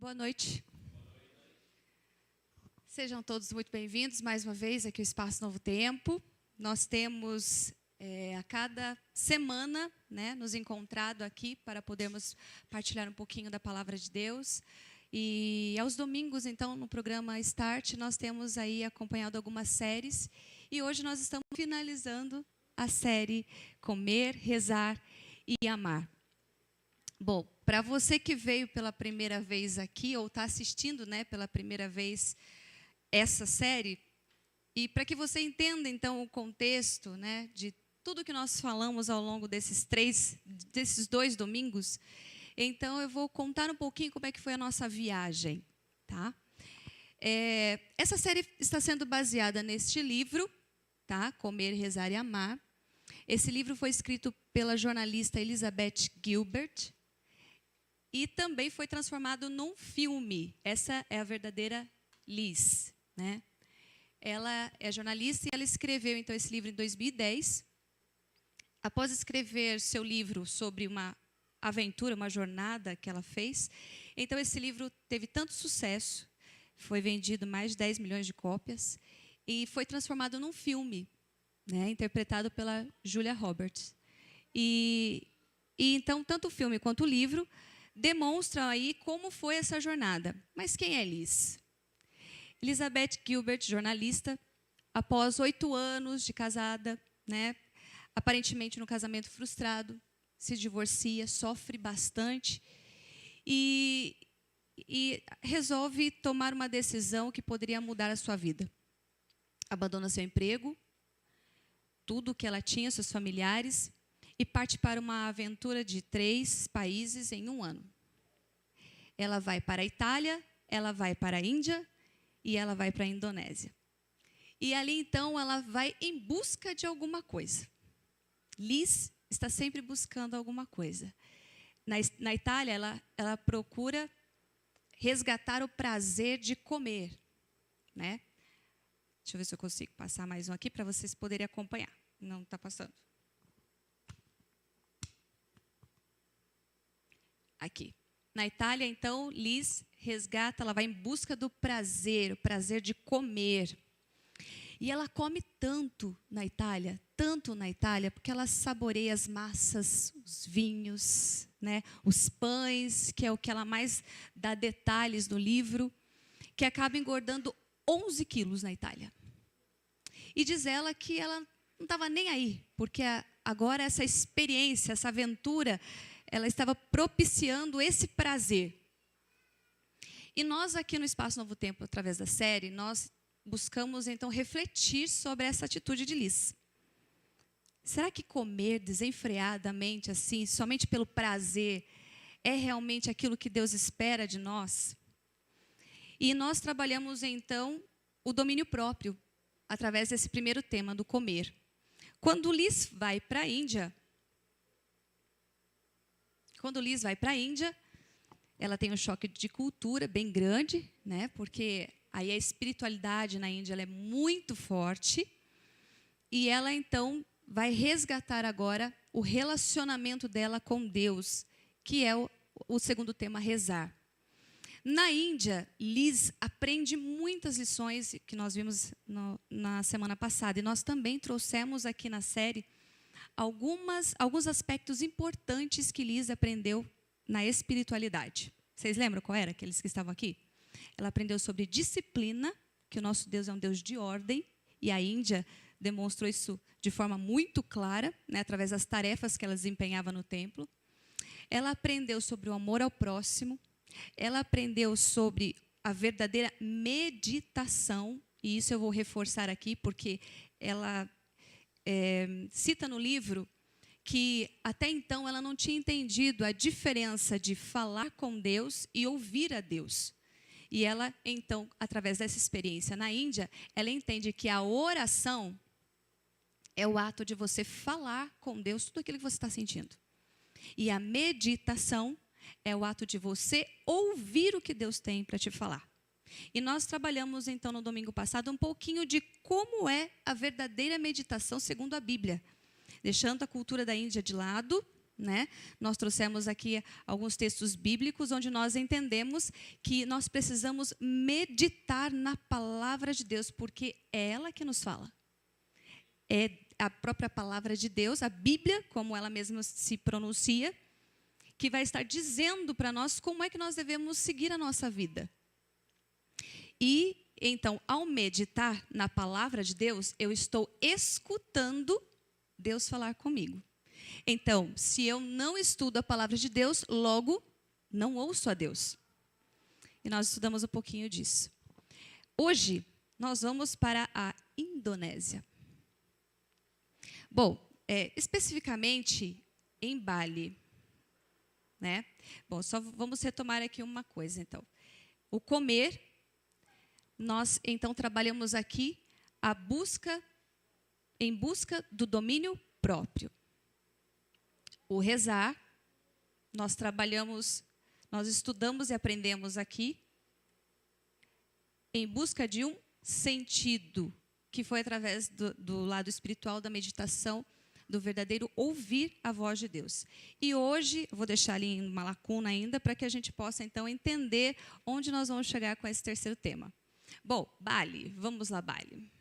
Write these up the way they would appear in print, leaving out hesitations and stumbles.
Boa noite. Sejam todos muito bem-vindos mais uma vez aqui ao Espaço Novo Tempo. Nós temos a cada semana, nos encontrado aqui para podermos partilhar um pouquinho da Palavra de Deus. E aos domingos, então, no programa Start, nós temos aí acompanhado algumas séries. E hoje nós estamos finalizando a série Comer, Rezar e Amar. Bom, para você que veio pela primeira vez aqui, ou está assistindo pela primeira vez essa série, e para que você entenda, então, o contexto de tudo que nós falamos ao longo desses 2 domingos, então eu vou contar um pouquinho como é que foi a nossa viagem. Tá? Essa série está sendo baseada neste livro, tá? Comer, Rezar e Amar. Esse livro foi escrito pela jornalista Elizabeth Gilbert, e também foi transformado num filme. Essa é a verdadeira Liz. Ela é jornalista e ela escreveu, então, esse livro em 2010. Após escrever seu livro sobre uma aventura, uma jornada que ela fez, então esse livro teve tanto sucesso, foi vendido mais de 10 milhões de cópias, e foi transformado num filme, interpretado pela Julia Roberts. E então, tanto o filme quanto o livro demonstram aí como foi essa jornada. Mas quem é Liz? Elizabeth Gilbert, jornalista, após 8 anos de casada, aparentemente no casamento frustrado, se divorcia, sofre bastante e resolve tomar uma decisão que poderia mudar a sua vida. Abandona seu emprego, tudo o que ela tinha, seus familiares, e parte para uma aventura de 3 países em 1 ano. Ela vai para a Itália, ela vai para a Índia e ela vai para a Indonésia. E ali, então, ela vai em busca de alguma coisa. Liz está sempre buscando alguma coisa. Na Itália, ela procura resgatar o prazer de comer. Deixa eu ver se eu consigo passar mais um aqui para vocês poderem acompanhar. Não está passando. Aqui. Na Itália, então, Liz resgata, ela vai em busca do prazer, o prazer de comer. E ela come tanto na Itália, porque ela saboreia as massas, os vinhos, os pães, que é o que ela mais dá detalhes no livro, que acaba engordando 11 quilos na Itália. E diz ela que ela não estava nem aí, porque agora essa experiência, essa aventura, ela estava propiciando esse prazer. E nós aqui no Espaço Novo Tempo, através da série, nós buscamos então refletir sobre essa atitude de Liz. Será que comer desenfreadamente, assim, somente pelo prazer, é realmente aquilo que Deus espera de nós? E nós trabalhamos então o domínio próprio, através desse primeiro tema do comer. Quando Liz vai para a Índia, ela tem um choque de cultura bem grande, porque aí a espiritualidade na Índia ela é muito forte, e ela então vai resgatar agora o relacionamento dela com Deus, que é o segundo tema, rezar. Na Índia, Liz aprende muitas lições que nós vimos na semana passada, e nós também trouxemos aqui na série alguns aspectos importantes que Liz aprendeu na espiritualidade. Vocês lembram qual era aqueles que estavam aqui? Ela aprendeu sobre disciplina, que o nosso Deus é um Deus de ordem, e a Índia demonstrou isso de forma muito clara, através das tarefas que ela desempenhava no templo. Ela aprendeu sobre o amor ao próximo, ela aprendeu sobre a verdadeira meditação, e isso eu vou reforçar aqui, porque ela cita no livro que até então ela não tinha entendido a diferença de falar com Deus e ouvir a Deus. E ela, então, através dessa experiência na Índia, ela entende que a oração é o ato de você falar com Deus tudo aquilo que você está sentindo. E a meditação é o ato de você ouvir o que Deus tem para te falar. E nós trabalhamos, então, no domingo passado, um pouquinho de como é a verdadeira meditação segundo a Bíblia. Deixando a cultura da Índia de lado, né? Nós trouxemos aqui alguns textos bíblicos onde nós entendemos que nós precisamos meditar na palavra de Deus, porque é ela que nos fala. É a própria palavra de Deus, a Bíblia, como ela mesma se pronuncia, que vai estar dizendo para nós como é que nós devemos seguir a nossa vida. E, então, ao meditar na palavra de Deus, eu estou escutando Deus falar comigo. Então, se eu não estudo a palavra de Deus, logo, não ouço a Deus. E nós estudamos um pouquinho disso. Hoje, nós vamos para a Indonésia. Bom, especificamente em Bali, né? Bom, só vamos retomar aqui uma coisa, então. O comer, nós, então, trabalhamos aqui em busca do domínio próprio. O rezar, nós estudamos e aprendemos aqui em busca de um sentido, que foi através do lado espiritual da meditação, do verdadeiro ouvir a voz de Deus. E hoje, vou deixar ali uma lacuna ainda, para que a gente possa, então, entender onde nós vamos chegar com esse terceiro tema. Bom, Bali, vamos lá, Bali.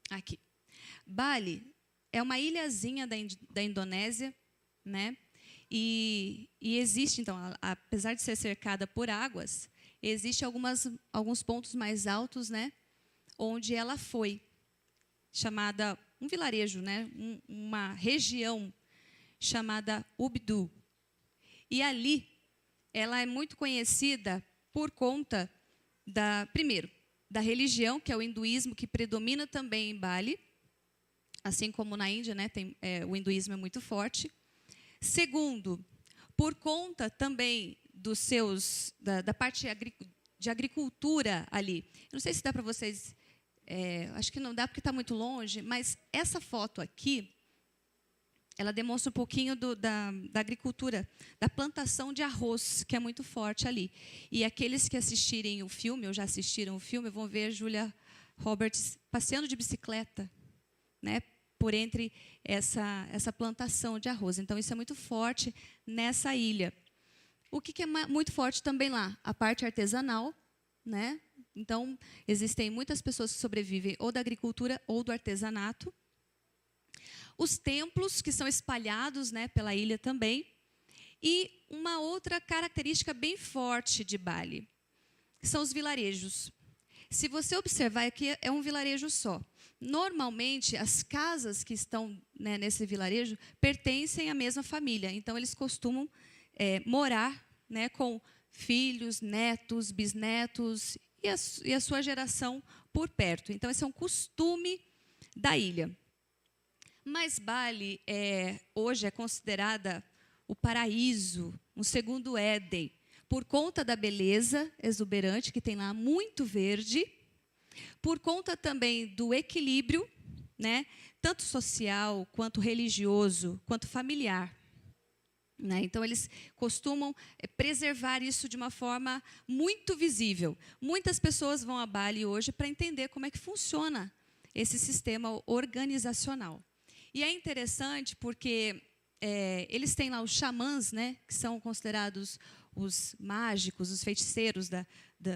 Aqui. Bali é uma ilhazinha da Indonésia, né? E existe, então, apesar de ser cercada por águas, existe alguns pontos mais altos, né? Onde ela foi chamada, um vilarejo, né? Uma região chamada Ubud. E ali, ela é muito conhecida por conta primeiro, da religião, que é o hinduísmo, que predomina também em Bali, assim como na Índia, né, o hinduísmo é muito forte. Segundo, por conta também da parte de agricultura ali. Eu não sei se dá para vocês, acho que não dá porque está muito longe, mas essa foto aqui, ela demonstra um pouquinho da agricultura, da plantação de arroz, que é muito forte ali. E aqueles que assistirem o filme, ou já assistiram o filme, vão ver a Julia Roberts passeando de bicicleta, né, por entre essa plantação de arroz. Então, isso é muito forte nessa ilha. O que é muito forte também lá? A parte artesanal, né? Então, existem muitas pessoas que sobrevivem ou da agricultura ou do artesanato. Os templos, que são espalhados, né, pela ilha também. E uma outra característica bem forte de Bali, que são os vilarejos. Se você observar, aqui é um vilarejo só. Normalmente, as casas que estão, né, nesse vilarejo pertencem à mesma família. Então, eles costumam morar, né, com filhos, netos, bisnetos e a sua geração por perto. Então, esse é um costume da ilha. Mas Bali hoje é considerada o paraíso, um segundo Éden, por conta da beleza exuberante que tem lá, muito verde, por conta também do equilíbrio, né, tanto social, quanto religioso, quanto familiar. Né? Então, eles costumam preservar isso de uma forma muito visível. Muitas pessoas vão a Bali hoje para entender como é que funciona esse sistema organizacional. E é interessante porque eles têm lá os xamãs, né, que são considerados os mágicos, os feiticeiros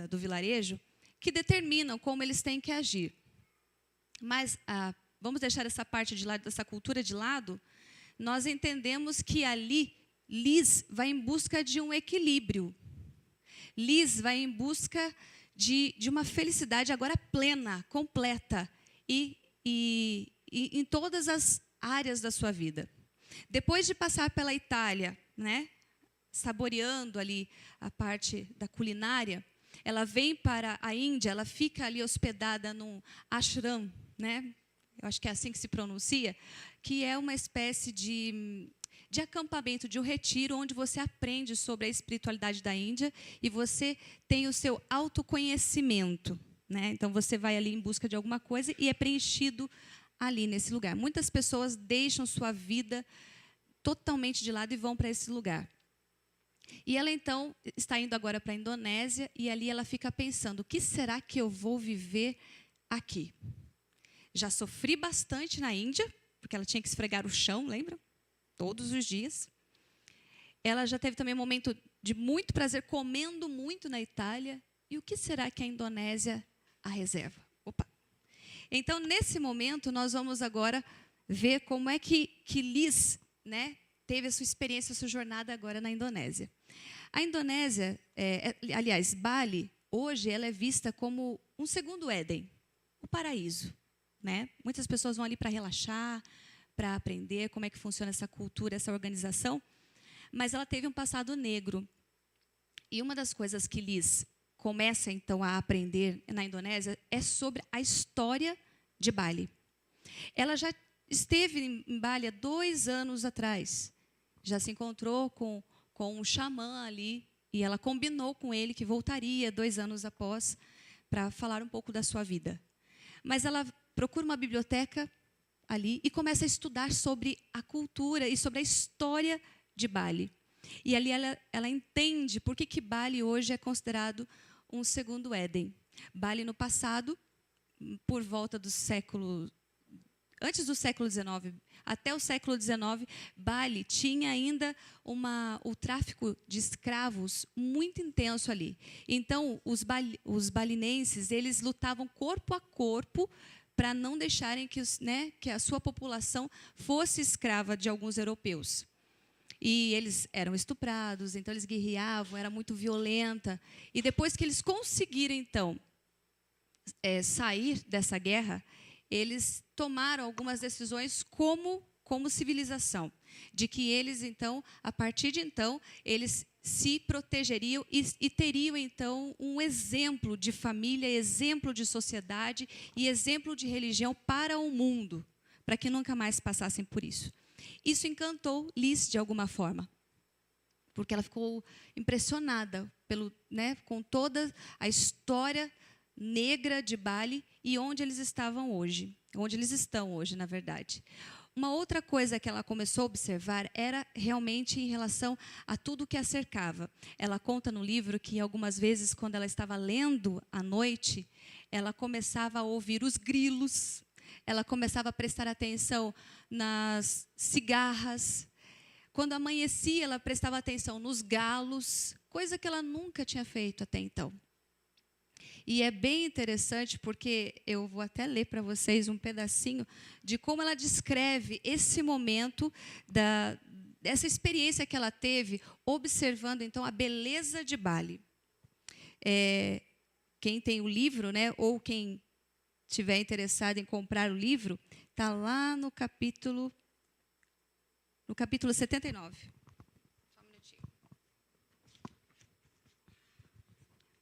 do vilarejo, que determinam como eles têm que agir. Mas vamos deixar essa parte de lado, essa cultura de lado. Nós entendemos que ali Liz vai em busca de um equilíbrio. Liz vai em busca de uma felicidade agora plena, completa e em todas as áreas da sua vida. Depois de passar pela Itália, né, saboreando ali a parte da culinária, ela vem para a Índia, ela fica ali hospedada num ashram, né? Eu acho que é assim que se pronuncia, que é uma espécie de acampamento, de um retiro, onde você aprende sobre a espiritualidade da Índia e você tem o seu autoconhecimento, né? Então, você vai ali em busca de alguma coisa e é preenchido ali nesse lugar. Muitas pessoas deixam sua vida totalmente de lado e vão para esse lugar. E ela, então, está indo agora para a Indonésia e ali ela fica pensando, o que será que eu vou viver aqui? Já sofri bastante na Índia, porque ela tinha que esfregar o chão, lembra? todos os dias. Ela já teve também um momento de muito prazer comendo muito na Itália. E o que será que a Indonésia a reserva? Opa! Então, nesse momento, nós vamos agora ver como é que Liz, né, teve a sua experiência, a sua jornada agora na Indonésia. A Indonésia, aliás, Bali, hoje ela é vista como um segundo Éden, o paraíso, né? Muitas pessoas vão ali para relaxar, para aprender como é que funciona essa cultura, essa organização, mas ela teve um passado negro. E uma das coisas que Liz começa, então, a aprender na Indonésia é sobre a história de Bali. Ela já esteve em Bali há 2 anos atrás. Já se encontrou com um xamã ali e ela combinou com ele que voltaria 2 anos após para falar um pouco da sua vida. Mas ela procura uma biblioteca ali e começa a estudar sobre a cultura e sobre a história de Bali. E ali ela entende por que Bali hoje é considerado um segundo Éden. Bali no passado, por volta do século... Antes do século XIX, até o século XIX, Bali tinha ainda o tráfico de escravos muito intenso ali. Então, os balinenses, eles lutavam corpo a corpo para não deixarem que a sua população fosse escrava de alguns europeus. E eles eram estuprados, então eles guerreavam, era muito violenta. E depois que eles conseguiram, então, sair dessa guerra, eles tomaram algumas decisões como civilização, de que eles, então, a partir de então, eles se protegeriam e teriam, então, um exemplo de família, exemplo de sociedade e exemplo de religião para o mundo, para que nunca mais passassem por isso. Isso encantou Liz de alguma forma, porque ela ficou impressionada com toda a história negra de Bali e onde eles estavam hoje, onde eles estão hoje, na verdade. Uma outra coisa que ela começou a observar era realmente em relação a tudo que a cercava. Ela conta no livro que algumas vezes, quando ela estava lendo à noite, ela começava a ouvir os grilos, ela começava a prestar atenção nas cigarras. Quando amanhecia, ela prestava atenção nos galos, coisa que ela nunca tinha feito até então. E é bem interessante porque eu vou até ler para vocês um pedacinho de como ela descreve esse momento dessa experiência que ela teve, observando então a beleza de Bali. Quem tem o livro, né, ou quem estiver interessado em comprar o livro, está lá no capítulo 79. Só um minutinho.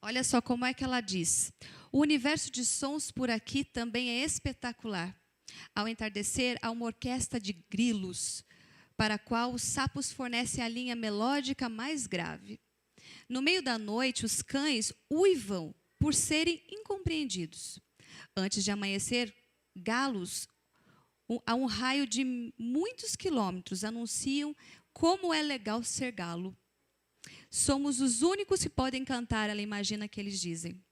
Olha só como é que ela diz. O universo de sons por aqui também é espetacular. Ao entardecer, há uma orquestra de grilos, para a qual os sapos fornecem a linha melódica mais grave. No meio da noite, os cães uivam por serem incompreendidos. Antes de amanhecer, galos, a um raio de muitos quilômetros, anunciam como é legal ser galo. Somos os únicos que podem cantar, ela imagina que eles dizem.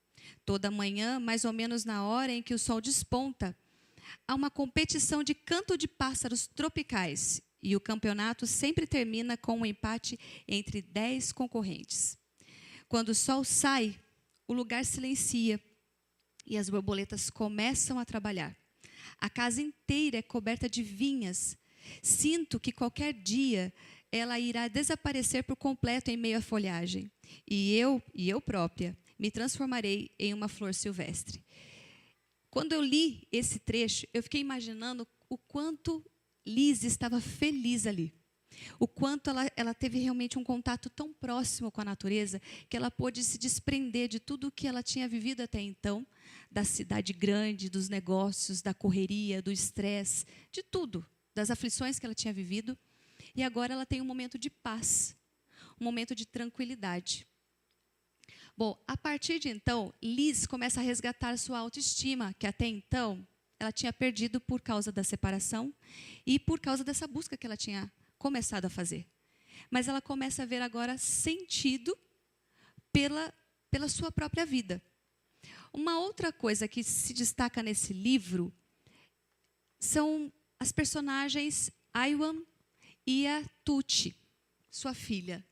Toda manhã, mais ou menos na hora em que o sol desponta, há uma competição de canto de pássaros tropicais e o campeonato sempre termina com um empate entre 10 concorrentes. Quando o sol sai, o lugar silencia e as borboletas começam a trabalhar. A casa inteira é coberta de vinhas. Sinto que qualquer dia ela irá desaparecer por completo em meio à folhagem. E eu própria me transformarei em uma flor silvestre. Quando eu li esse trecho, eu fiquei imaginando o quanto Liz estava feliz ali. O quanto ela teve realmente um contato tão próximo com a natureza que ela pôde se desprender de tudo o que ela tinha vivido até então, da cidade grande, dos negócios, da correria, do estresse, de tudo, das aflições que ela tinha vivido. E agora ela tem um momento de paz, um momento de tranquilidade. Bom, a partir de então, Liz começa a resgatar sua autoestima, que até então ela tinha perdido por causa da separação e por causa dessa busca que ela tinha começado a fazer. Mas ela começa a ver agora sentido pela sua própria vida. Uma outra coisa que se destaca nesse livro são as personagens Aiwan e a Tuti, sua filha.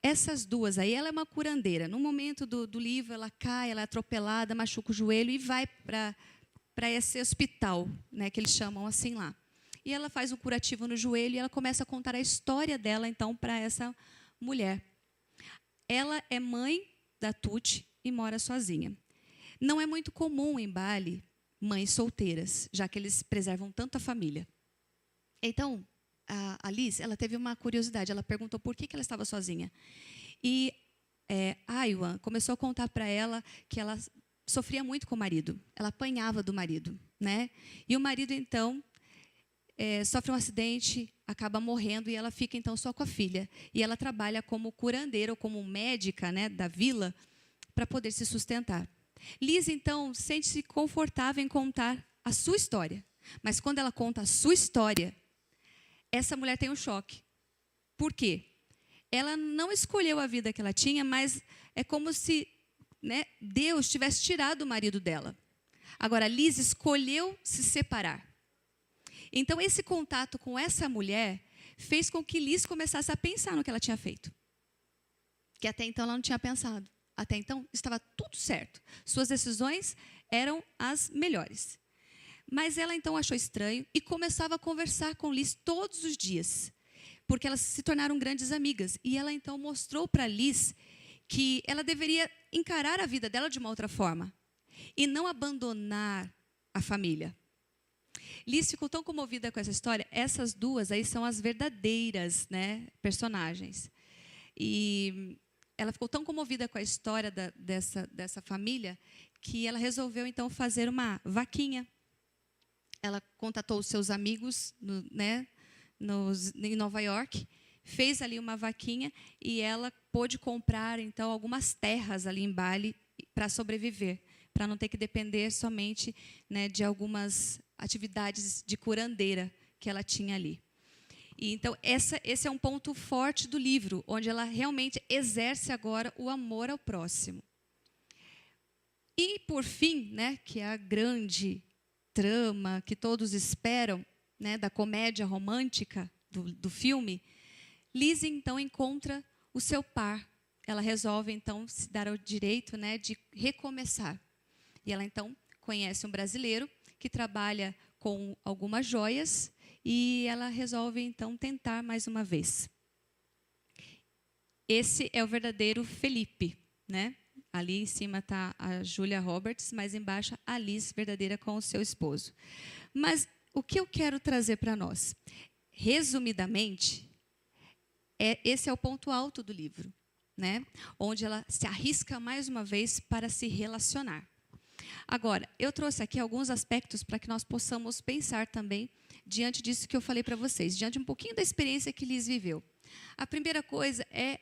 Essas duas aí, ela é uma curandeira. No momento do livro, ela cai, ela é atropelada, machuca o joelho e vai para esse hospital, né, que eles chamam assim lá. E ela faz um curativo no joelho e ela começa a contar a história dela, então, para essa mulher. Ela é mãe da Tuti e mora sozinha. Não é muito comum em Bali mães solteiras, já que eles preservam tanto a família. Então, a Liz, ela teve uma curiosidade. Ela perguntou por que ela estava sozinha. E Aywan começou a contar para ela que ela sofria muito com o marido. Ela apanhava do marido, né? E o marido, então, sofre um acidente, acaba morrendo e ela fica, então, só com a filha. E ela trabalha como curandeira ou como médica, né, da vila para poder se sustentar. Liz, então, sente-se confortável em contar a sua história. Mas quando ela conta a sua história, essa mulher tem um choque. Por quê? Ela não escolheu a vida que ela tinha, mas é como se, né, Deus tivesse tirado o marido dela. Agora, Liz escolheu se separar. Então, esse contato com essa mulher fez com que Liz começasse a pensar no que ela tinha feito. Que até então ela não tinha pensado. Até então, estava tudo certo. Suas decisões eram as melhores. Mas ela, então, achou estranho e começava a conversar com Liz todos os dias, porque elas se tornaram grandes amigas. E ela, então, mostrou para Liz que ela deveria encarar a vida dela de uma outra forma e não abandonar a família. Liz ficou tão comovida com essa história. Essas duas aí são as verdadeiras, né, personagens. E ela ficou tão comovida com a história dessa família que ela resolveu, então, fazer uma vaquinha. Ela contatou os seus amigos, em Nova York, fez ali uma vaquinha e ela pôde comprar, então, algumas terras ali em Bali para sobreviver, para não ter que depender somente, né, de algumas atividades de curandeira que ela tinha ali. E, então, esse é um ponto forte do livro, onde ela realmente exerce agora o amor ao próximo. E, por fim, né, que é a grande trama que todos esperam, né, da comédia romântica do filme, Liz, então, encontra o seu par. Ela resolve, então, se dar ao direito, né, de recomeçar. E ela, então, conhece um brasileiro que trabalha com algumas joias e ela resolve, então, tentar mais uma vez. Esse é o verdadeiro Felipe, né? Ali em cima está a Julia Roberts, mas embaixo a Liz verdadeira com o seu esposo. Mas o que eu quero trazer para nós? Resumidamente, esse é o ponto alto do livro, né? Onde ela se arrisca mais uma vez para se relacionar. Agora, eu trouxe aqui alguns aspectos para que nós possamos pensar também diante disso que eu falei para vocês, diante um pouquinho da experiência que Liz viveu. A primeira coisa é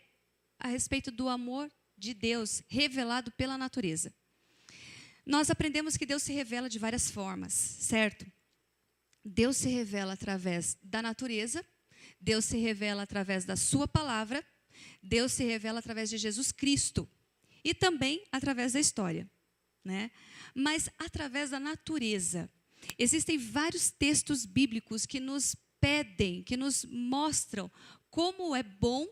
a respeito do amor de Deus revelado pela natureza. Nós aprendemos que Deus se revela de várias formas, certo? Deus se revela através da natureza, Deus se revela através da sua palavra, Deus se revela através de Jesus Cristo e também através da história, né? Mas através da natureza. Existem vários textos bíblicos que nos pedem, que nos mostram como é bom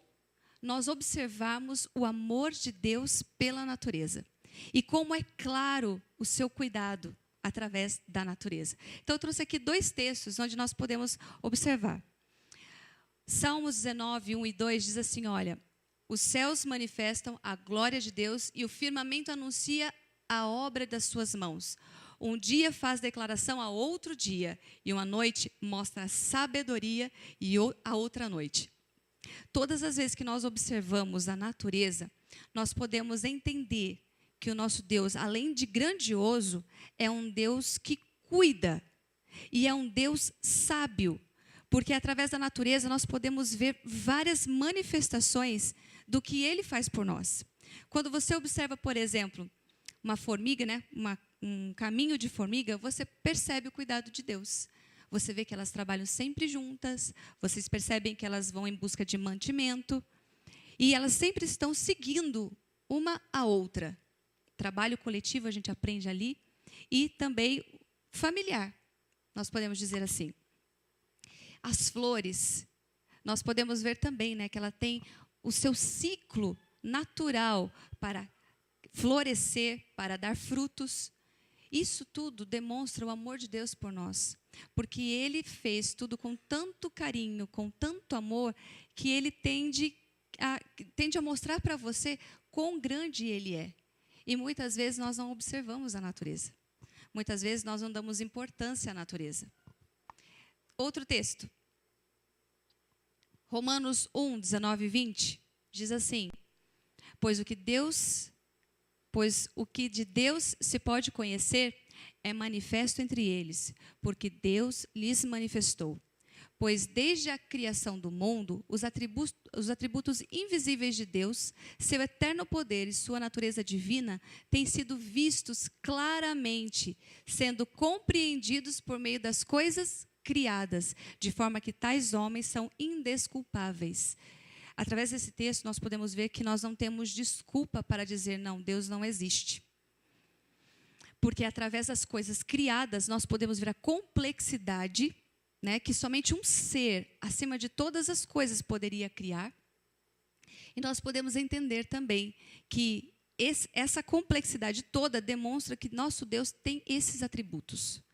nós observarmos o amor de Deus pela natureza. E como é claro o seu cuidado através da natureza. Então, eu trouxe aqui 2 textos onde nós podemos observar. Salmos 19, 1 e 2 diz assim, olha, os céus manifestam a glória de Deus e o firmamento anuncia a obra das suas mãos. Um dia faz declaração a outro dia e uma noite mostra a sabedoria e a outra noite. Todas as vezes que nós observamos a natureza, nós podemos entender que o nosso Deus, além de grandioso, é um Deus que cuida e é um Deus sábio, porque através da natureza nós podemos ver várias manifestações do que Ele faz por nós. Quando você observa, por exemplo, uma formiga, né, um caminho de formiga, você percebe o cuidado de Deus. Você vê que elas trabalham sempre juntas, vocês percebem que elas vão em busca de mantimento, e elas sempre estão seguindo uma a outra. Trabalho coletivo a gente aprende ali, e também familiar, nós podemos dizer assim. As flores, nós podemos ver também, né, que ela tem o seu ciclo natural para florescer, para dar frutos. Isso tudo demonstra o amor de Deus por nós, porque Ele fez tudo com tanto carinho, com tanto amor, que Ele tende a mostrar para você quão grande Ele é. E muitas vezes nós não observamos a natureza. Muitas vezes nós não damos importância à natureza. Outro texto. Romanos 1, 19 e 20, diz assim: Pois o que de Deus se pode conhecer é manifesto entre eles, porque Deus lhes manifestou. Pois desde a criação do mundo, os atributos invisíveis de Deus, seu eterno poder e sua natureza divina, têm sido vistos claramente, sendo compreendidos por meio das coisas criadas, de forma que tais homens são indesculpáveis. Através desse texto, nós podemos ver que nós não temos desculpa para dizer, não, Deus não existe. Porque através das coisas criadas, nós podemos ver a complexidade, né, que somente um ser, acima de todas as coisas, poderia criar. E nós podemos entender também que essa complexidade toda demonstra que nosso Deus tem esses atributos.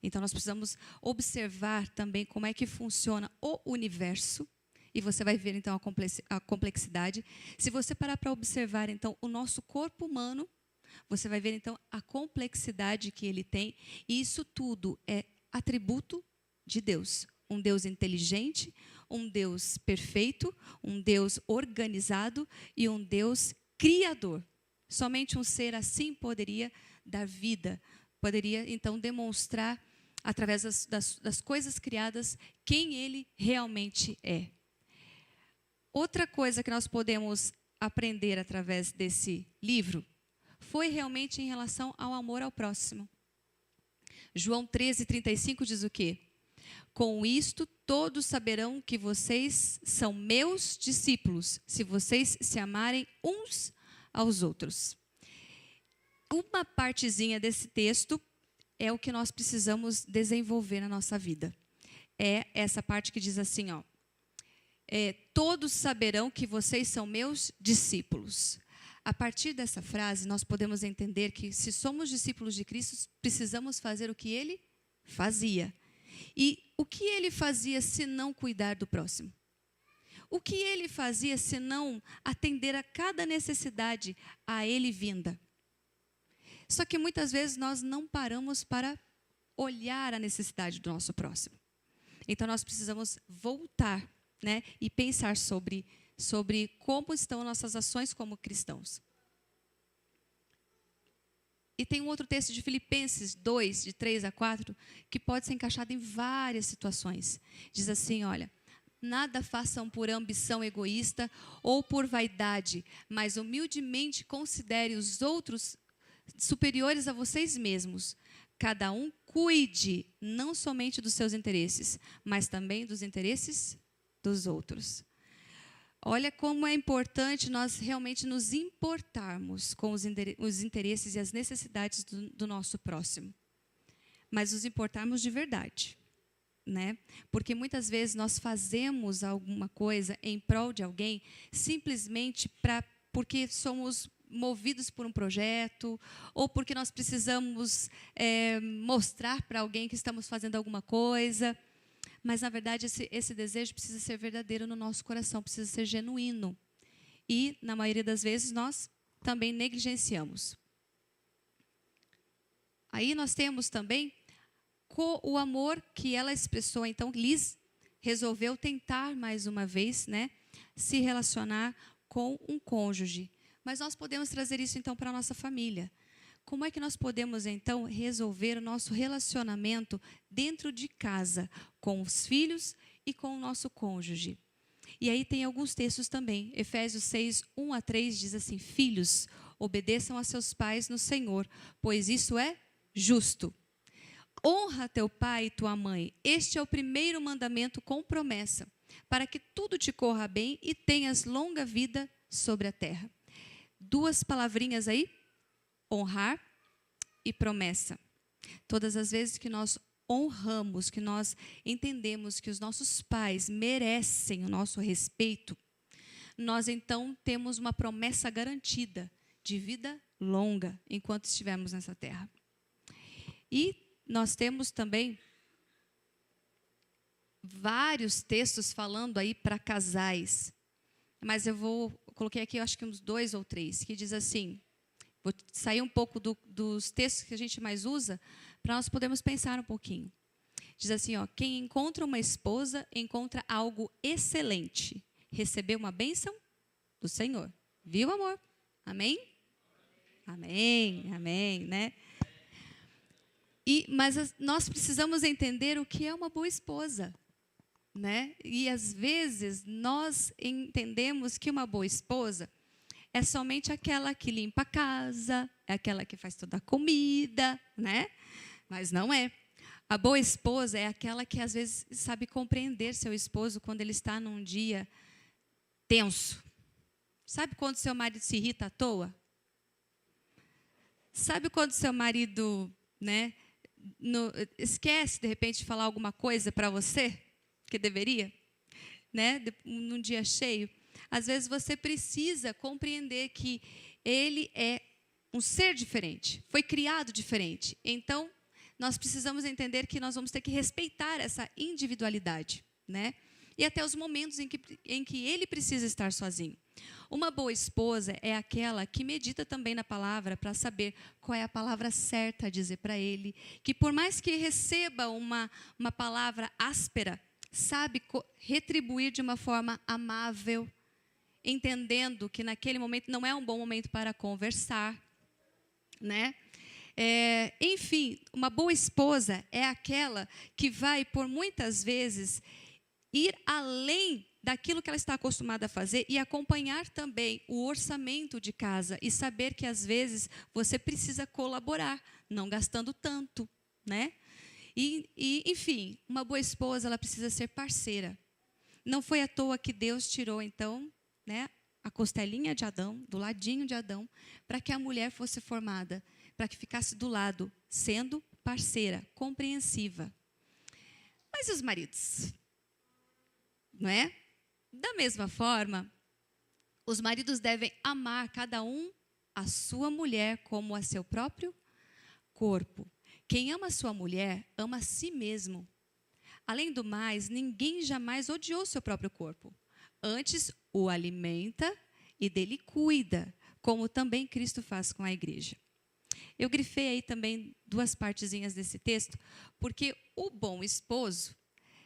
Então, nós precisamos observar também como é que funciona o universo. E você vai ver, então, a complexidade. Se você parar para observar, então, o nosso corpo humano, você vai ver, então, a complexidade que ele tem. E isso tudo é atributo de Deus. Um Deus inteligente, um Deus perfeito, um Deus organizado e um Deus criador. Somente um ser assim poderia dar vida, poderia, então, demonstrar, através das coisas criadas, quem ele realmente é. Outra coisa que nós podemos aprender através desse livro foi realmente em relação ao amor ao próximo. João 13:35 diz o quê? Com isto todos saberão que vocês são meus discípulos, se vocês se amarem uns aos outros. Uma partezinha desse texto é o que nós precisamos desenvolver na nossa vida. É essa parte que diz assim, ó. Todos saberão que vocês são meus discípulos. A partir dessa frase, nós podemos entender que, se somos discípulos de Cristo, precisamos fazer o que Ele fazia. E o que Ele fazia se não cuidar do próximo? O que Ele fazia se não atender a cada necessidade a Ele vinda? Só que muitas vezes nós não paramos para olhar a necessidade do nosso próximo. Então, nós precisamos voltar, né, e pensar sobre como estão nossas ações como cristãos. E tem um outro texto de Filipenses 2, de 3 a 4, que pode ser encaixado em várias situações. Diz assim, olha, nada façam por ambição egoísta ou por vaidade, mas humildemente considere os outros superiores a vocês mesmos. Cada um cuide não somente dos seus interesses, mas também dos interesses dos outros. Olha como é importante nós realmente nos importarmos com os interesses e as necessidades do nosso próximo. Mas nos importarmos de verdade, né? Porque muitas vezes nós fazemos alguma coisa em prol de alguém simplesmente porque somos movidos por um projeto ou porque nós precisamos mostrar para alguém que estamos fazendo alguma coisa. Mas, na verdade, esse desejo precisa ser verdadeiro no nosso coração, precisa ser genuíno. E, na maioria das vezes, nós também negligenciamos. Aí nós temos também o amor que ela expressou. Então, Liz resolveu tentar mais uma vez, né, se relacionar com um cônjuge. Mas nós podemos trazer isso, então, para a nossa família. Como é que nós podemos, então, resolver o nosso relacionamento dentro de casa, com os filhos e com o nosso cônjuge? E aí tem alguns textos também. Efésios 6, 1 a 3 diz assim, filhos, obedeçam a seus pais no Senhor, pois isso é justo. Honra teu pai e tua mãe. Este é o primeiro mandamento com promessa, para que tudo te corra bem e tenhas longa vida sobre a terra. Duas palavrinhas aí. Honrar e promessa. Todas as vezes que nós honramos, que nós entendemos que os nossos pais merecem o nosso respeito, nós então temos uma promessa garantida de vida longa enquanto estivermos nessa terra. E nós temos também vários textos falando aí para casais, mas coloquei aqui, eu acho que uns 2 ou 3, que diz assim, vou sair um pouco dos textos que a gente mais usa, para nós podermos pensar um pouquinho. Diz assim, ó, quem encontra uma esposa, encontra algo excelente, recebeu uma bênção do Senhor. Viu, amor? Amém? Amém, amém, né? Mas nós precisamos entender o que é uma boa esposa, né? E às vezes nós entendemos que uma boa esposa é somente aquela que limpa a casa, é aquela que faz toda a comida, né? Mas não é. A boa esposa é aquela que às vezes sabe compreender seu esposo quando ele está num dia tenso. Sabe quando seu marido se irrita à toa? Sabe quando seu marido, né, esquece de repente de falar alguma coisa para você que deveria, né, num dia cheio? Às vezes você precisa compreender que ele é um ser diferente, foi criado diferente. Então, nós precisamos entender que nós vamos ter que respeitar essa individualidade, né? E até os momentos em que ele precisa estar sozinho. Uma boa esposa é aquela que medita também na palavra para saber qual é a palavra certa a dizer para ele, que por mais que receba uma palavra áspera, sabe retribuir de uma forma amável, entendendo que naquele momento não é um bom momento para conversar, né? Enfim, uma boa esposa é aquela que vai, por muitas vezes, ir além daquilo que ela está acostumada a fazer e acompanhar também o orçamento de casa e saber que, às vezes, você precisa colaborar, não gastando tanto, né? Enfim, uma boa esposa, ela precisa ser parceira. Não foi à toa que Deus tirou, então, né, a costelinha de Adão, do ladinho de Adão, para que a mulher fosse formada, para que ficasse do lado, sendo parceira, compreensiva. Mas e os maridos? Não é? Da mesma forma, os maridos devem amar cada um a sua mulher como a seu próprio corpo. Quem ama a sua mulher, ama a si mesmo. Além do mais, ninguém jamais odiou seu próprio corpo. Antes, o alimenta e dele cuida, como também Cristo faz com a igreja. Eu grifei aí também 2 partezinhas desse texto, porque o bom esposo,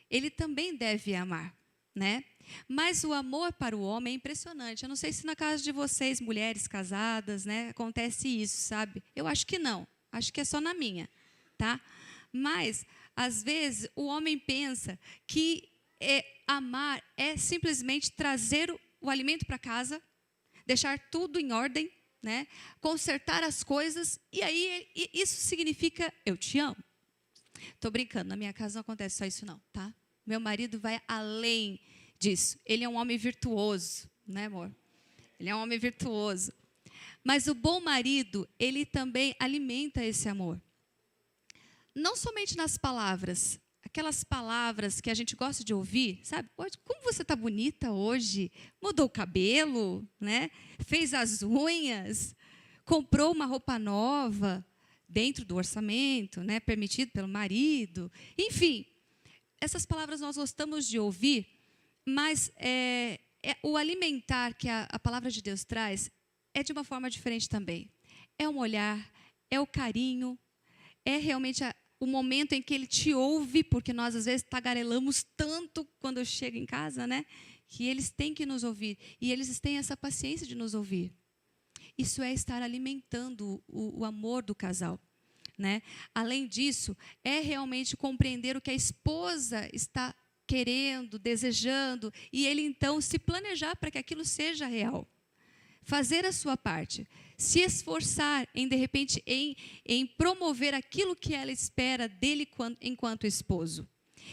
ele também deve amar, né? Mas o amor para o homem é impressionante. Eu não sei se na casa de vocês, mulheres casadas, né, acontece isso, sabe? Eu acho que não. Acho que é só na minha, tá? Mas, às vezes, o homem pensa que amar é simplesmente trazer o alimento para casa, deixar tudo em ordem, né? Consertar as coisas, e aí isso significa eu te amo. Estou brincando, na minha casa não acontece só isso não, tá? Meu marido vai além disso. Ele é um homem virtuoso, né, amor? Ele é um homem virtuoso. Mas o bom marido, ele também alimenta esse amor. Não somente nas palavras, aquelas palavras que a gente gosta de ouvir, sabe? Como você está bonita hoje, mudou o cabelo, né? Fez as unhas, comprou uma roupa nova, dentro do orçamento, né? Permitido pelo marido. Enfim, essas palavras nós gostamos de ouvir, mas o alimentar que a palavra de Deus traz é de uma forma diferente também. É um olhar, é o carinho, é realmente o momento em que ele te ouve, porque nós, às vezes, tagarelamos tanto quando eu chego em casa, né? Que eles têm que nos ouvir. E eles têm essa paciência de nos ouvir. Isso é estar alimentando o amor do casal, né? Além disso, é realmente compreender o que a esposa está querendo, desejando, e ele, então, se planejar para que aquilo seja real. Fazer a sua parte, se esforçar em, de repente, em promover aquilo que ela espera dele enquanto esposo.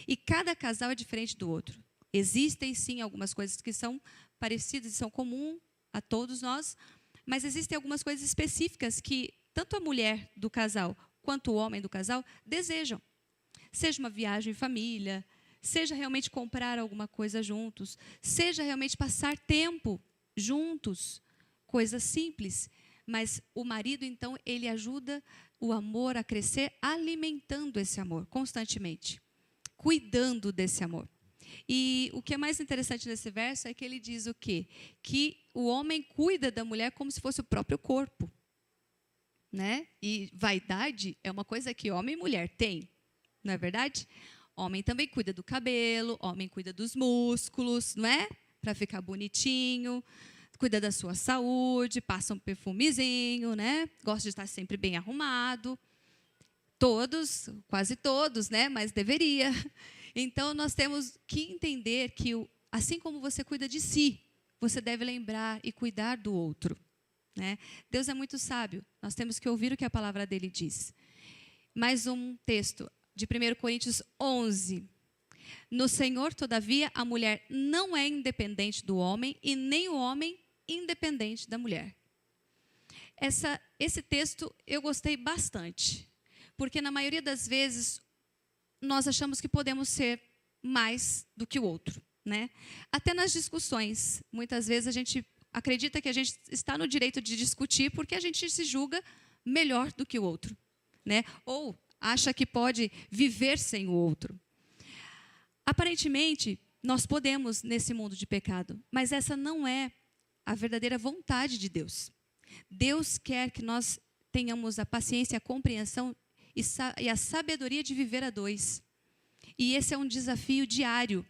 E cada casal é diferente do outro. Existem, sim, algumas coisas que são parecidas e são comuns a todos nós, mas existem algumas coisas específicas que tanto a mulher do casal quanto o homem do casal desejam. Seja uma viagem em família, seja realmente comprar alguma coisa juntos, seja realmente passar tempo juntos, coisas simples. Mas o marido, então, ele ajuda o amor a crescer, alimentando esse amor constantemente, cuidando desse amor. E o que é mais interessante nesse verso é que ele diz o quê? Que o homem cuida da mulher como se fosse o próprio corpo, né? E vaidade é uma coisa que homem e mulher têm, não é verdade? Homem também cuida do cabelo, homem cuida dos músculos, não é? Para ficar bonitinho, cuida da sua saúde, passa um perfumezinho, né? Gosta de estar sempre bem arrumado. Todos, quase todos, né? Mas deveria. Então, nós temos que entender que, assim como você cuida de si, você deve lembrar e cuidar do outro, né? Deus é muito sábio. Nós temos que ouvir o que a palavra dele diz. Mais um texto de 1 Coríntios 11. No Senhor, todavia, a mulher não é independente do homem e nem o homem independente da mulher. Esse texto eu gostei bastante, porque na maioria das vezes nós achamos que podemos ser mais do que o outro, né? Até nas discussões, muitas vezes a gente acredita que a gente está no direito de discutir porque a gente se julga melhor do que o outro, né? Ou acha que pode viver sem o outro. Aparentemente, nós podemos nesse mundo de pecado, mas essa não é a verdadeira vontade de Deus. Deus quer que nós tenhamos a paciência, a compreensão e a sabedoria de viver a dois. E esse é um desafio diário,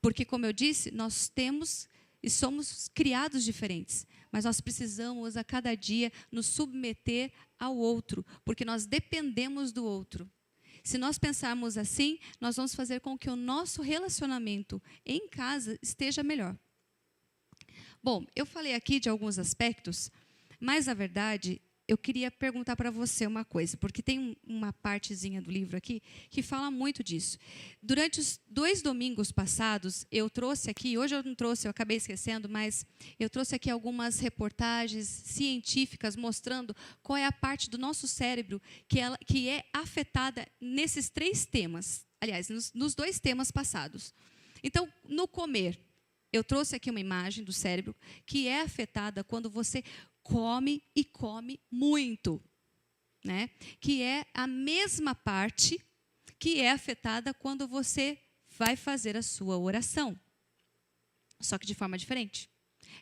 porque, como eu disse, nós temos e somos criados diferentes, mas nós precisamos a cada dia nos submeter ao outro, porque nós dependemos do outro. Se nós pensarmos assim, nós vamos fazer com que o nosso relacionamento em casa esteja melhor. Bom, eu falei aqui de alguns aspectos, mas, na verdade, eu queria perguntar para você uma coisa, porque tem uma partezinha do livro aqui que fala muito disso. Durante os 2 domingos passados, eu trouxe aqui, hoje eu não trouxe, eu acabei esquecendo, mas eu trouxe aqui algumas reportagens científicas mostrando qual é a parte do nosso cérebro que é afetada nesses 3 temas. Aliás, nos 2 temas passados. Então, no comer, eu trouxe aqui uma imagem do cérebro que é afetada quando você come e come muito, né? Que é a mesma parte que é afetada quando você vai fazer a sua oração. Só que de forma diferente.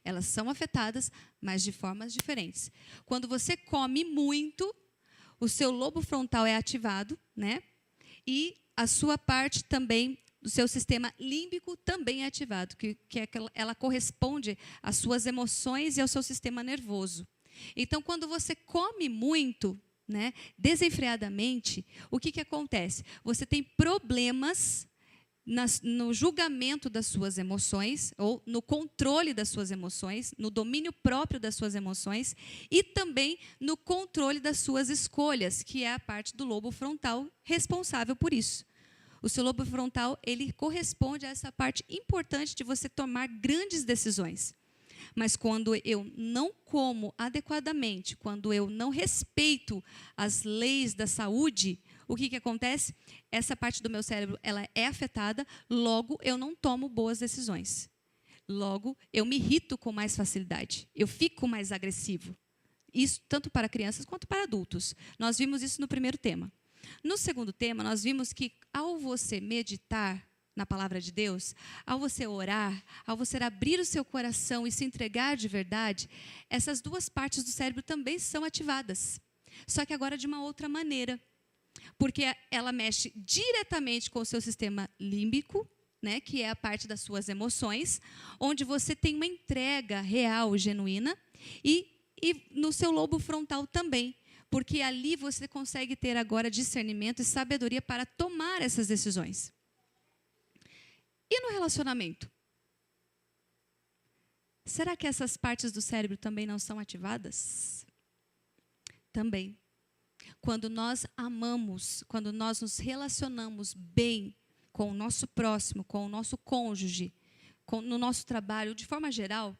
Elas são afetadas, mas de formas diferentes. Quando você come muito, o seu lobo frontal é ativado, né? E a sua parte também do seu sistema límbico também é ativado, ela corresponde às suas emoções e ao seu sistema nervoso. Então, quando você come muito, né, desenfreadamente, o que acontece? Você tem problemas no julgamento das suas emoções, ou no controle das suas emoções, no domínio próprio das suas emoções, e também no controle das suas escolhas, que é a parte do lobo frontal responsável por isso. O seu lobo frontal, ele corresponde a essa parte importante de você tomar grandes decisões. Mas quando eu não como adequadamente, quando eu não respeito as leis da saúde, o que acontece? Essa parte do meu cérebro, ela é afetada, logo eu não tomo boas decisões. Logo, eu me irrito com mais facilidade, eu fico mais agressivo. Isso tanto para crianças quanto para adultos. Nós vimos isso no primeiro tema. No segundo tema, nós vimos que ao você meditar na palavra de Deus, ao você orar, ao você abrir o seu coração e se entregar de verdade, essas 2 partes do cérebro também são ativadas. Só que agora de uma outra maneira. Porque ela mexe diretamente com o seu sistema límbico, né, que é a parte das suas emoções, onde você tem uma entrega real, genuína, e no seu lobo frontal também. Porque ali você consegue ter agora discernimento e sabedoria para tomar essas decisões. E no relacionamento? Será que essas partes do cérebro também não são ativadas? Também. Quando nós amamos, quando nós nos relacionamos bem com o nosso próximo, com o nosso cônjuge, no nosso trabalho, de forma geral,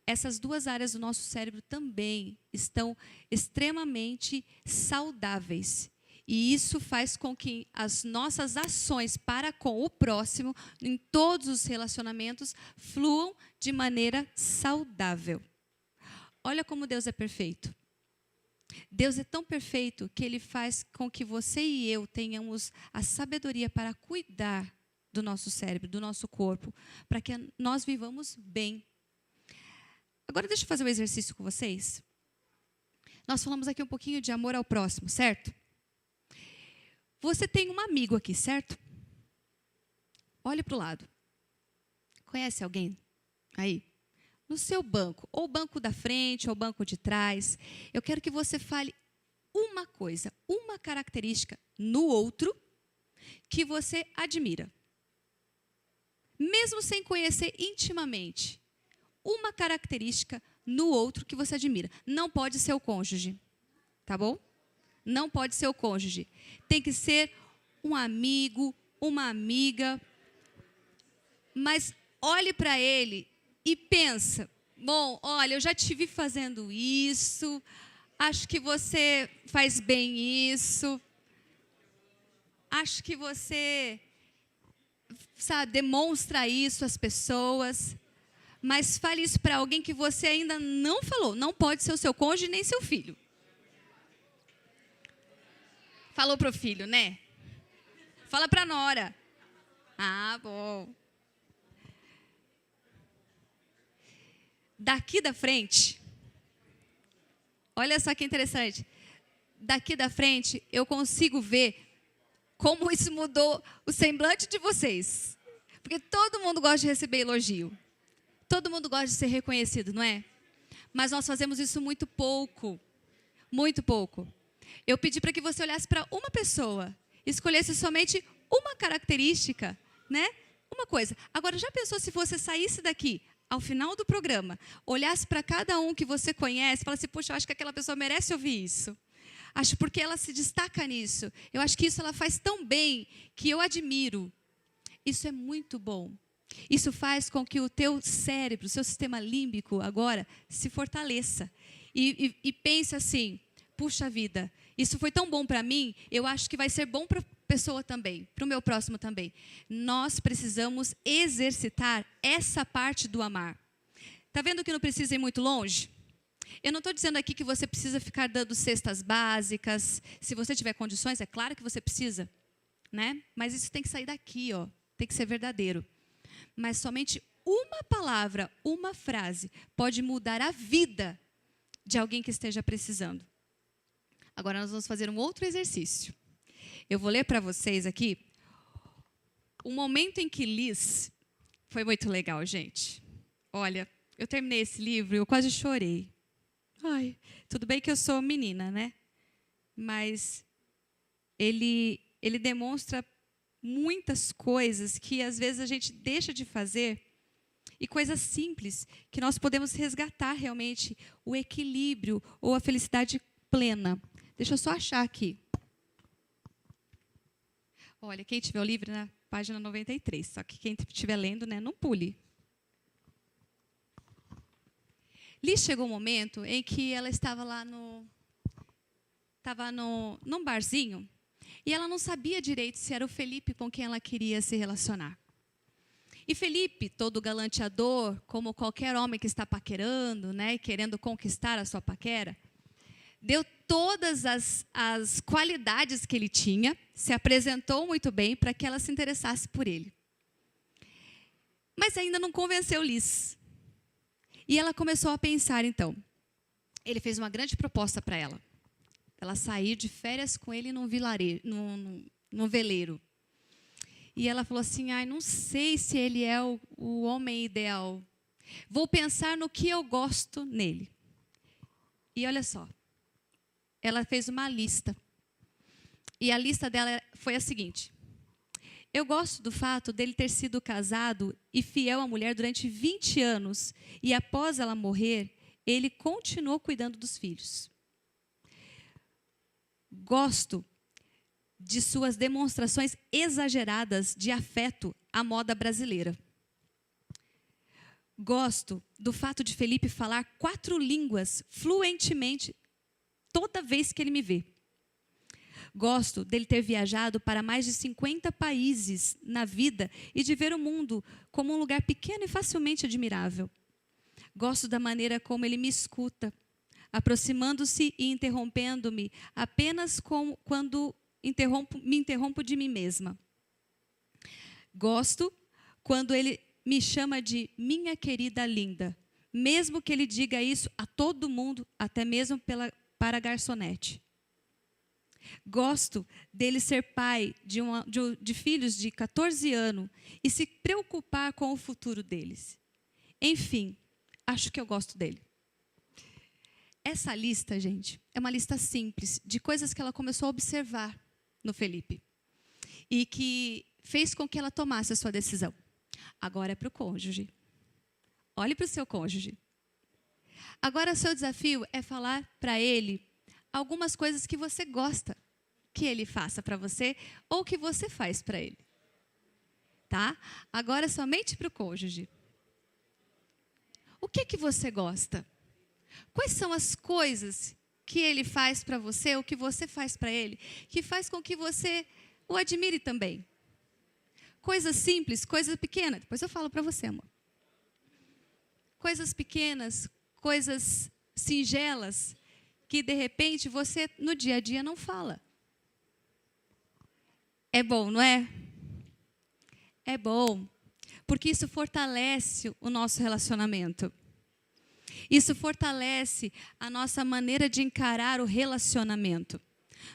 essas 2 áreas do nosso cérebro também estão extremamente saudáveis. E isso faz com que as nossas ações para com o próximo, em todos os relacionamentos, fluam de maneira saudável. Olha como Deus é perfeito. Deus é tão perfeito que Ele faz com que você e eu tenhamos a sabedoria para cuidar do nosso cérebro, do nosso corpo, para que nós vivamos bem. Agora deixa eu fazer um exercício com vocês. Nós falamos aqui um pouquinho de amor ao próximo, certo? Você tem um amigo aqui, certo? Olhe para o lado. Conhece alguém aí? No seu banco, ou banco da frente, ou banco de trás. Eu quero que você fale uma coisa, uma característica no outro que você admira. Mesmo sem conhecer intimamente, uma característica no outro que você admira. Não pode ser o cônjuge, tá bom? Não pode ser o cônjuge. Tem que ser um amigo, uma amiga. Mas olhe para ele e pensa, bom, olha, eu já te vi fazendo isso, acho que você faz bem isso, acho que você, sabe, demonstra isso às pessoas, mas fale isso para alguém que você ainda não falou. Não pode ser o seu cônjuge nem seu filho. Falou para o filho, né? Fala para a nora. Ah, bom. Daqui da frente, olha só que interessante. Daqui da frente, eu consigo ver como isso mudou o semblante de vocês. Porque todo mundo gosta de receber elogio. Todo mundo gosta de ser reconhecido, não é? Mas nós fazemos isso muito pouco. Muito pouco. Eu pedi para que você olhasse para uma pessoa, escolhesse somente uma característica, né? Uma coisa. Agora, já pensou se você saísse daqui, ao final do programa, olhasse para cada um que você conhece, falasse, puxa, eu acho que aquela pessoa merece ouvir isso. Acho porque ela se destaca nisso. Eu acho que isso ela faz tão bem que eu admiro. Isso é muito bom. Isso faz com que o teu cérebro, o seu sistema límbico agora se fortaleça. E pense assim, puxa vida, isso foi tão bom para mim, eu acho que vai ser bom para a pessoa também, para o meu próximo também. Nós precisamos exercitar essa parte do amar. Está vendo que não precisa ir muito longe? Eu não estou dizendo aqui que você precisa ficar dando cestas básicas. Se você tiver condições, é claro que você precisa, né? Mas isso tem que sair daqui, ó. Tem que ser verdadeiro. Mas somente uma palavra, uma frase, pode mudar a vida de alguém que esteja precisando. Agora nós vamos fazer um outro exercício. Eu vou ler para vocês aqui um momento em que Liz... Foi muito legal, gente. Olha, eu terminei esse livro e eu quase chorei. Ai, tudo bem que eu sou menina, né? Mas ele demonstra muitas coisas que às vezes a gente deixa de fazer e coisas simples que nós podemos resgatar realmente o equilíbrio ou a felicidade plena. Deixa eu só achar aqui. Olha, quem tiver o livro na página 93, só que quem estiver lendo, né, não pule. Liz chegou um momento em que ela estava lá num barzinho e ela não sabia direito se era o Felipe com quem ela queria se relacionar. E Felipe, todo galanteador, como qualquer homem que está paquerando, né, e querendo conquistar a sua paquera, deu todas as qualidades que ele tinha, se apresentou muito bem para que ela se interessasse por ele. Mas ainda não convenceu Liz. E ela começou a pensar, então. Ele fez uma grande proposta para ela. Ela sair de férias com ele num veleiro. E ela falou assim, não sei se ele é o homem ideal. Vou pensar no que eu gosto nele. E olha só. Ela fez uma lista. E a lista dela foi a seguinte. Eu gosto do fato dele ter sido casado e fiel à mulher durante 20 anos. E após ela morrer, ele continuou cuidando dos filhos. Gosto de suas demonstrações exageradas de afeto à moda brasileira. Gosto do fato de Felipe falar 4 línguas fluentemente toda vez que ele me vê. Gosto dele ter viajado para mais de 50 países na vida e de ver o mundo como um lugar pequeno e facilmente admirável. Gosto da maneira como ele me escuta, aproximando-se e interrompendo-me apenas quando me interrompo de mim mesma. Gosto quando ele me chama de minha querida linda, mesmo que ele diga isso a todo mundo, até mesmo para a garçonete. Gosto dele ser pai de filhos de 14 anos e se preocupar com o futuro deles. Enfim, acho que eu gosto dele. Essa lista, gente, é uma lista simples de coisas que ela começou a observar no Felipe e que fez com que ela tomasse a sua decisão. Agora é para o cônjuge. Olhe para o seu cônjuge. Agora, o seu desafio é falar para ele algumas coisas que você gosta que ele faça para você ou que você faz para ele. Tá? Agora, somente para o cônjuge. O que você gosta? Quais são as coisas que ele faz para você ou que você faz para ele que faz com que você o admire também? Coisas simples, coisas pequenas. Depois eu falo para você, amor. Coisas pequenas, coisas singelas, que de repente você no dia a dia não fala. É bom, não é? É bom, porque isso fortalece o nosso relacionamento. Isso fortalece a nossa maneira de encarar o relacionamento.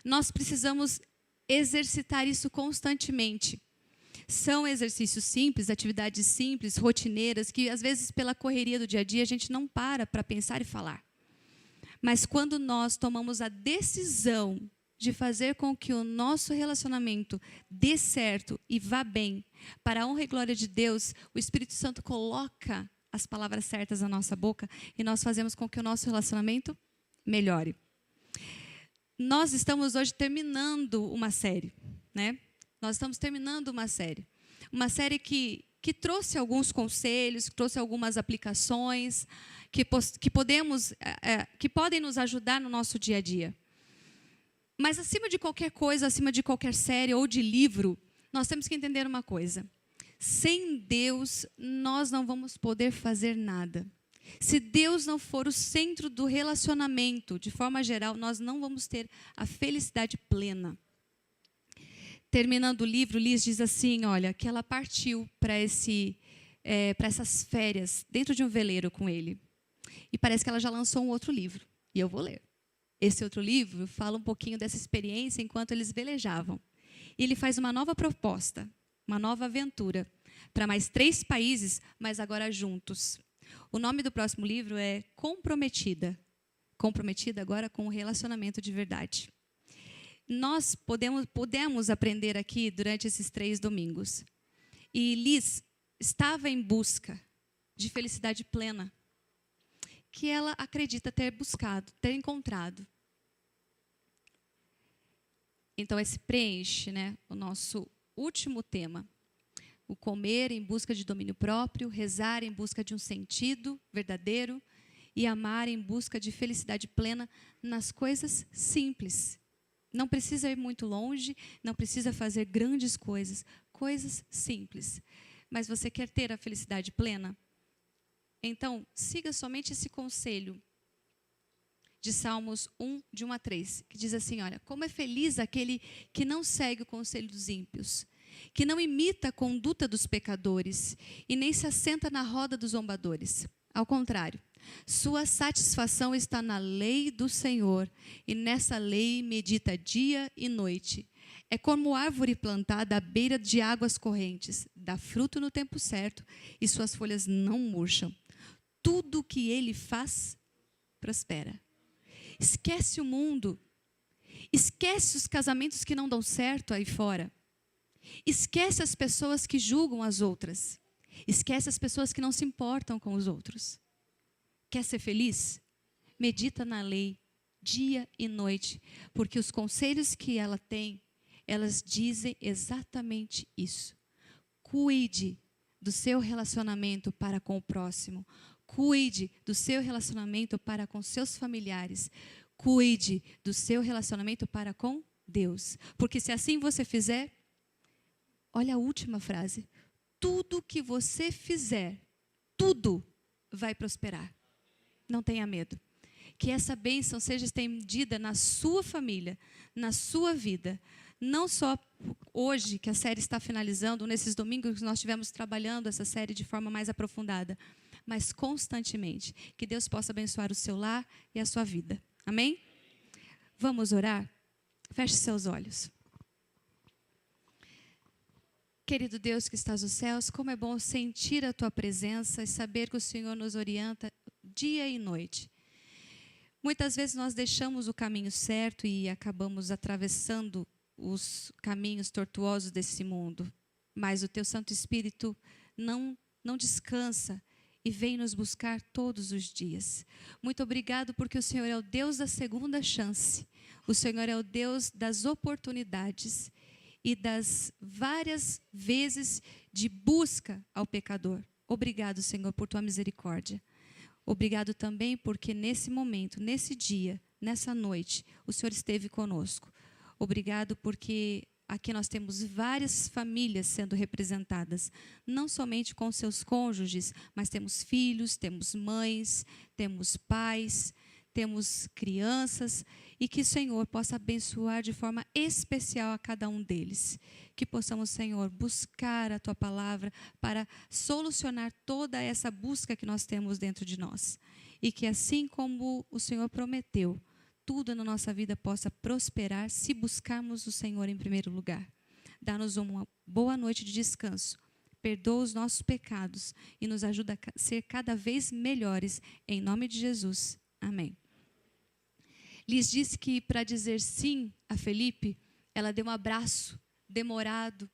Nós precisamos exercitar isso constantemente. São exercícios simples, atividades simples, rotineiras, que às vezes pela correria do dia a dia a gente não para pensar e falar. Mas quando nós tomamos a decisão de fazer com que o nosso relacionamento dê certo e vá bem, para a honra e glória de Deus, o Espírito Santo coloca as palavras certas na nossa boca e nós fazemos com que o nosso relacionamento melhore. Nós estamos hoje terminando uma série, né? Nós estamos terminando uma série que trouxe alguns conselhos, que trouxe algumas aplicações, que podem nos ajudar no nosso dia a dia. Mas acima de qualquer coisa, acima de qualquer série ou de livro, nós temos que entender uma coisa. Sem Deus, nós não vamos poder fazer nada. Se Deus não for o centro do relacionamento, de forma geral, nós não vamos ter a felicidade plena. Terminando o livro, Liz diz assim, olha, que ela partiu para essas férias dentro de um veleiro com ele. E parece que ela já lançou um outro livro, e eu vou ler. Esse outro livro fala um pouquinho dessa experiência enquanto eles velejavam. E ele faz uma nova proposta, uma nova aventura, para mais 3 países, mas agora juntos. O nome do próximo livro é Comprometida. Comprometida agora com o relacionamento de verdade. Nós podemos aprender aqui durante esses 3 domingos. E Liz estava em busca de felicidade plena, que ela acredita ter buscado, ter encontrado. Então, esse preenche, né, o nosso último tema. O comer em busca de domínio próprio, rezar em busca de um sentido verdadeiro e amar em busca de felicidade plena nas coisas simples. Não precisa ir muito longe, não precisa fazer grandes coisas, coisas simples. Mas você quer ter a felicidade plena? Então, siga somente esse conselho de Salmos 1, de 1 a 3, que diz assim, olha, como é feliz aquele que não segue o conselho dos ímpios, que não imita a conduta dos pecadores e nem se assenta na roda dos zombadores. Ao contrário, sua satisfação está na lei do Senhor, e nessa lei medita dia e noite. É como árvore plantada à beira de águas correntes, dá fruto no tempo certo, e suas folhas não murcham. Tudo o que ele faz, prospera. Esquece o mundo, esquece os casamentos que não dão certo aí fora, esquece as pessoas que julgam as outras, esquece as pessoas que não se importam com os outros. Quer ser feliz? Medita na lei, dia e noite, porque os conselhos que ela tem, elas dizem exatamente isso. Cuide do seu relacionamento para com o próximo. Cuide do seu relacionamento para com seus familiares. Cuide do seu relacionamento para com Deus. Porque se assim você fizer, olha a última frase, tudo que você fizer, tudo vai prosperar. Não tenha medo. Que essa bênção seja estendida na sua família, na sua vida. Não só hoje, que a série está finalizando, nesses domingos que nós estivemos trabalhando essa série de forma mais aprofundada, mas constantemente. Que Deus possa abençoar o seu lar e a sua vida. Amém? Vamos orar? Feche seus olhos. Querido Deus que estás nos céus, como é bom sentir a Tua presença e saber que o Senhor nos orienta dia e noite. Muitas vezes nós deixamos o caminho certo e acabamos atravessando os caminhos tortuosos desse mundo. Mas o Teu Santo Espírito não descansa e vem nos buscar todos os dias. Muito obrigado porque o Senhor é o Deus da segunda chance. O Senhor é o Deus das oportunidades e das várias vezes de busca ao pecador. Obrigado, Senhor, por Tua misericórdia. Obrigado também porque nesse momento, nesse dia, nessa noite, o Senhor esteve conosco. Obrigado porque aqui nós temos várias famílias sendo representadas, não somente com seus cônjuges, mas temos filhos, temos mães, temos pais, temos crianças, e que o Senhor possa abençoar de forma especial a cada um deles. Que possamos, Senhor, buscar a Tua palavra para solucionar toda essa busca que nós temos dentro de nós. E que assim como o Senhor prometeu, tudo na nossa vida possa prosperar se buscarmos o Senhor em primeiro lugar. Dá-nos uma boa noite de descanso. Perdoa os nossos pecados e nos ajuda a ser cada vez melhores. Em nome de Jesus. Amém. Liz disse que para dizer sim a Felipe, ela deu um abraço demorado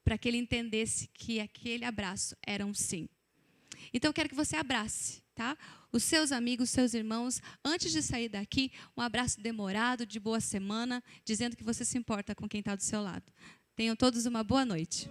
para que ele entendesse que aquele abraço era um sim. Então eu quero que você abrace, tá? Os seus amigos, os seus irmãos, antes de sair daqui, um abraço demorado, de boa semana, dizendo que você se importa com quem está do seu lado. Tenham todos uma boa noite.